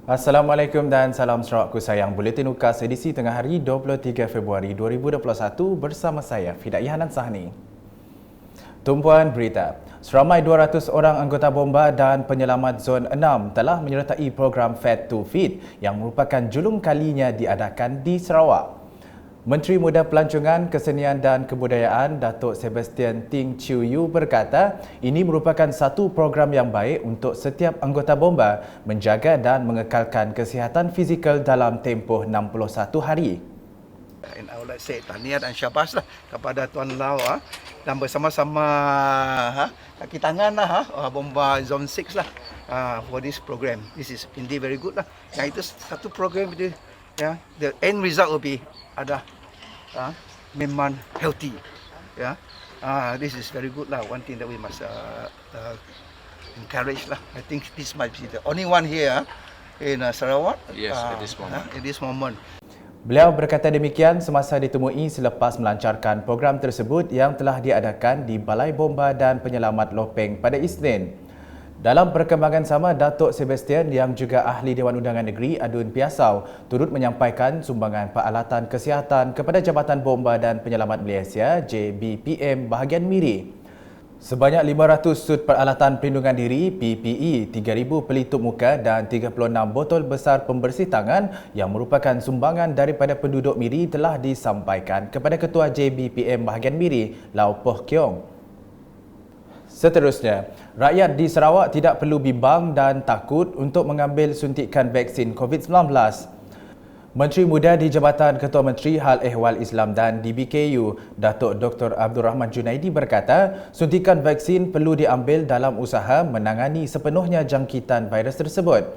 Assalamualaikum dan salam Sarawakku sayang. Buletin UKAS edisi tengah hari 23 Februari 2021 bersama saya, Fidak Yahanan Sahni. Tumpuan berita. Seramai 200 orang anggota bomba dan penyelamat Zon 6 telah menyertai program Fed to Feed yang merupakan julung kalinya diadakan di Sarawak. Menteri Muda Pelancongan, Kesenian dan Kebudayaan Datuk Sebastian Ting Chiu Yu berkata ini merupakan satu program yang baik untuk setiap anggota bomba menjaga dan mengekalkan kesihatan fizikal dalam tempoh 61 hari. And I would like to say tahniah dan syabas lah kepada Tuan Lau dan bersama-sama kaki tangan bomba Zone 6 lah for this program. This is indeed very good lah. Yang itu satu program itu the end result will be ada memang healthy. This is very good lah. One thing that we must encourage lah. I think this might be the only one here in Sarawak. Yes, at this moment. At this moment. Beliau berkata demikian semasa ditemui selepas melancarkan program tersebut yang telah diadakan di Balai Bomba dan Penyelamat Lopeng pada Isnin. Dalam perkembangan sama, Datuk Sebastian yang juga Ahli Dewan Undangan Negeri Adun Piasau turut menyampaikan sumbangan peralatan kesihatan kepada Jabatan Bomba dan Penyelamat Malaysia JBPM bahagian Miri. Sebanyak 500 sut peralatan perlindungan diri PPE, 3,000 pelitup muka dan 36 botol besar pembersih tangan yang merupakan sumbangan daripada penduduk Miri telah disampaikan kepada Ketua JBPM bahagian Miri, Lau Poh Kiong. Seterusnya, rakyat di Sarawak tidak perlu bimbang dan takut untuk mengambil suntikan vaksin COVID-19. Menteri Muda di Jabatan Ketua Menteri Hal Ehwal Islam dan DBKU, Datuk Dr. Abdul Rahman Junaidi berkata, suntikan vaksin perlu diambil dalam usaha menangani sepenuhnya jangkitan virus tersebut.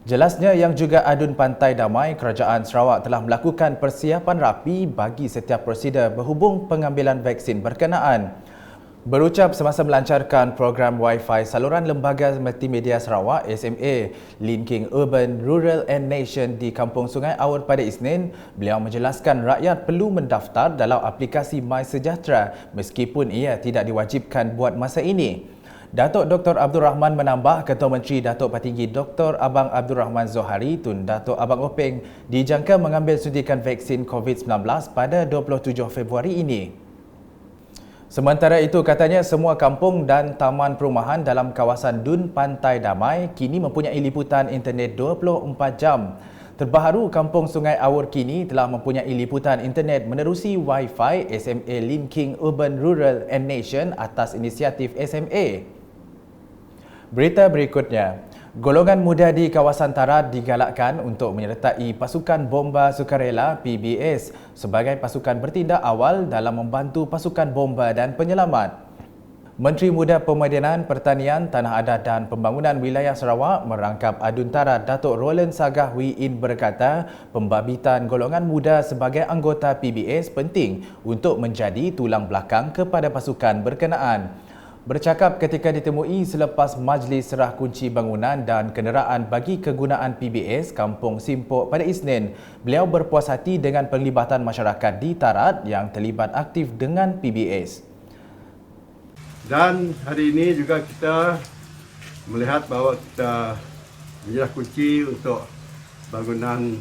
Jelasnya yang juga Adun Pantai Damai, Kerajaan Sarawak telah melakukan persiapan rapi bagi setiap prosedur berhubung pengambilan vaksin berkenaan. Berucap semasa melancarkan program Wi-Fi saluran Lembaga Multimedia Sarawak SMA Linking Urban, Rural and Nation di Kampung Sungai Awur pada Isnin, beliau menjelaskan rakyat perlu mendaftar dalam aplikasi MySejahtera meskipun ia tidak diwajibkan buat masa ini. Datuk Dr. Abdul Rahman menambah Ketua Menteri Datuk Patinggi Dr. Abang Abdul Rahman Zohari Tun Datuk Abang Openg dijangka mengambil suntikan vaksin COVID-19 pada 27 Februari ini. Sementara itu, katanya semua kampung dan taman perumahan dalam kawasan Dun Pantai Damai kini mempunyai liputan internet 24 jam. Terbaru, Kampung Sungai Awur kini telah mempunyai liputan internet menerusi Wi-Fi SMA Linking Urban, Rural and Nation atas inisiatif SMA. Berita berikutnya. Golongan muda di kawasan Tarat digalakkan untuk menyertai pasukan bomba sukarela PBS sebagai pasukan bertindak awal dalam membantu pasukan bomba dan penyelamat. Menteri Muda Pemedanan Pertanian, Tanah Adat dan Pembangunan Wilayah Sarawak merangkap Adun Tarat Datuk Roland Sagah Wee In berkata pembabitan golongan muda sebagai anggota PBS penting untuk menjadi tulang belakang kepada pasukan berkenaan. Bercakap ketika ditemui selepas Majlis Serah Kunci Bangunan dan Kenderaan bagi kegunaan PBS Kampung Simpok pada Isnin, beliau berpuas hati dengan penglibatan masyarakat di Tarat yang terlibat aktif dengan PBS. Dan hari ini juga kita melihat bahawa kita menyerah kunci untuk bangunan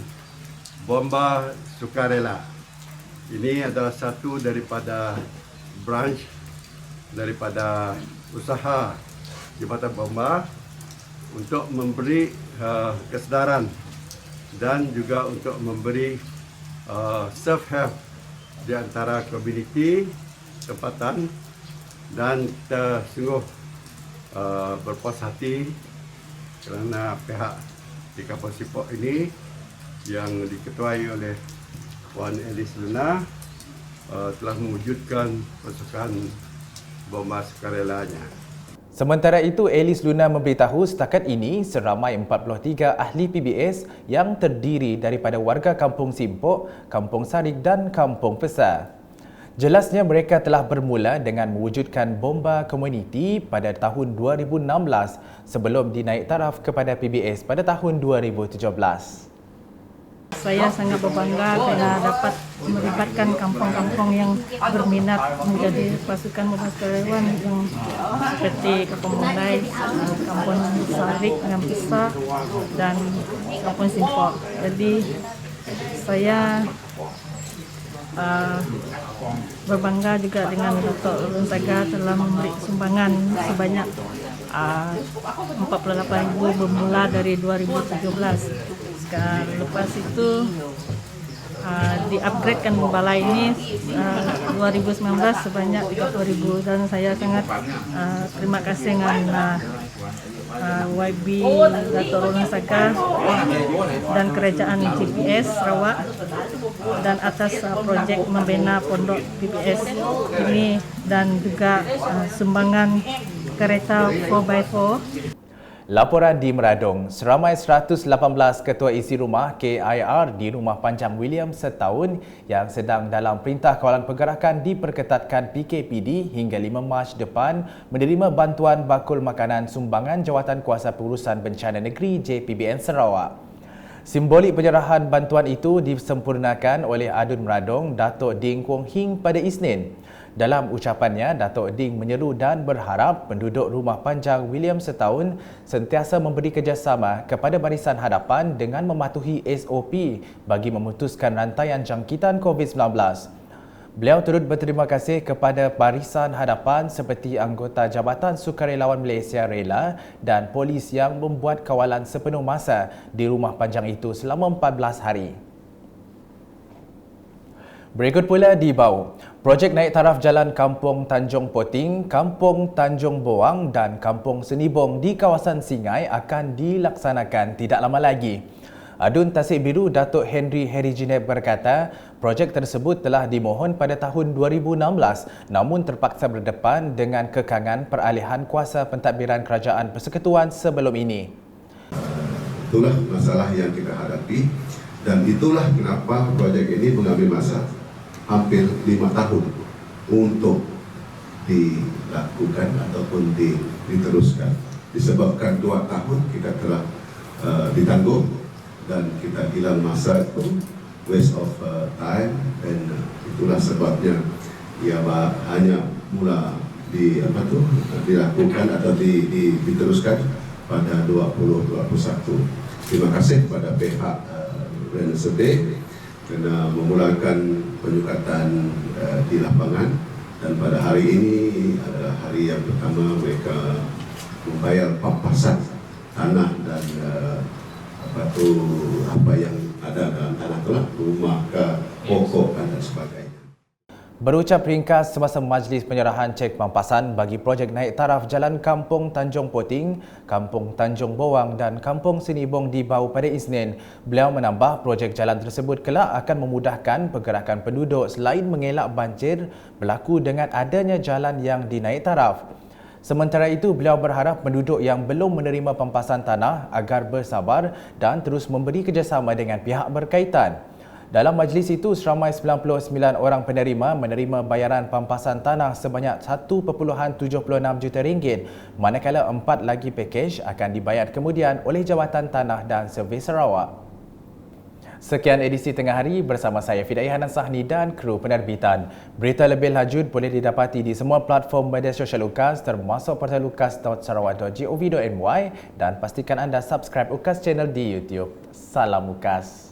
bomba sukarela. Ini adalah satu daripada branch daripada usaha Jabatan Bomba untuk memberi kesedaran dan juga untuk memberi self-help di antara komuniti tempatan, dan kita sungguh berpuas hati kerana pihak di Kampung Simpok ini yang diketuai oleh Puan Elis Luna telah mewujudkan pasukan bomba sukarelanya. Sementara itu, Elis Luna memberitahu setakat ini seramai 43 ahli PBS yang terdiri daripada warga Kampung Simpok, Kampung Sarik dan Kampung Pesar. Jelasnya mereka telah bermula dengan mewujudkan bomba komuniti pada tahun 2016 sebelum dinaik taraf kepada PBS pada tahun 2017. Saya sangat berbangga kerana dapat melibatkan kampung-kampung yang berminat menjadi pasukan mobile sukarelawan yang seperti Kampung Mandai, Kampung Sarik dengan Pisah dan Kampung Simpok. Jadi saya berbangga juga dengan Datuk Ulun Saga telah memberi sumbangan sebanyak 48,000 bermula dari 2017. Lepas itu di-upgradekan balai ini 2019 sebanyak 30,000 dan saya sangat terima kasih dengan YB Datuk Ulun Saga dan Kerajaan GPS Sarawak dan atas projek membina pondok PPS ini dan juga sumbangan kereta 4x4. Laporan di Meradong, seramai 118 ketua isi rumah KIR di Rumah Panjang William setahun yang sedang dalam Perintah Kawalan Pergerakan diperketatkan PKPD hingga 5 Mac depan menerima bantuan bakul makanan sumbangan Jawatan Kuasa Pengurusan Bencana Negeri JPBN Sarawak. Simbolik penyerahan bantuan itu disempurnakan oleh Adun Meradong Datuk Ding Kuong Hing pada Isnin. Dalam ucapannya, Datuk Ding menyeru dan berharap penduduk Rumah Panjang William setahun sentiasa memberi kerjasama kepada Barisan Hadapan dengan mematuhi SOP bagi memutuskan rantaian jangkitan COVID-19. Beliau turut berterima kasih kepada Barisan Hadapan seperti anggota Jabatan Sukarelawan Malaysia Rela dan polis yang membuat kawalan sepenuh masa di Rumah Panjang itu selama 14 hari. Berikut pula di Bau. Projek naik taraf jalan Kampung Tanjung Poting, Kampung Tanjung Boang dan Kampung Senibong di kawasan Singai akan dilaksanakan tidak lama lagi. Adun Tasik Biru Datuk Henry Herijinet berkata, projek tersebut telah dimohon pada tahun 2016 namun terpaksa berdepan dengan kekangan peralihan kuasa pentadbiran Kerajaan Persekutuan sebelum ini. Itulah masalah yang kita hadapi dan itulah kenapa projek ini mengambil masa hampir 5 tahun untuk dilakukan ataupun diteruskan. Disebabkan 2 tahun kita telah ditangguh dan kita hilang masa itu, waste of time, dan itulah sebabnya ia hanya mula dilakukan atau diteruskan pada 2021. Terima kasih kepada pihak BNSB kerana memulakan penyukatan di lapangan dan pada hari ini adalah hari yang pertama mereka membayar pampasan tanah dan apa yang ada dalam tanah itulah rumah ke pokok dan sebagainya. Berucap ringkas semasa majlis penyerahan cek pampasan bagi projek naik taraf jalan Kampung Tanjung Poting, Kampung Tanjung Boang dan Kampung Senibong di Bau pada Isnin, beliau menambah projek jalan tersebut kelak akan memudahkan pergerakan penduduk selain mengelak banjir berlaku dengan adanya jalan yang dinaik taraf. Sementara itu, beliau berharap penduduk yang belum menerima pampasan tanah agar bersabar dan terus memberi kerjasama dengan pihak berkaitan. Dalam majlis itu, seramai 99 orang penerima menerima bayaran pampasan tanah sebanyak 1.76 juta ringgit, manakala 4 lagi pakej akan dibayar kemudian oleh Jawatan Tanah dan Servis Sarawak. Sekian edisi Tengah Hari bersama saya Fidai Hanan Sahni dan kru penerbitan. Berita lebih lanjut boleh didapati di semua platform media sosial UKAS termasuk portal ukas.sarawak.gov.my dan pastikan anda subscribe UKAS channel di YouTube. Salam UKAS.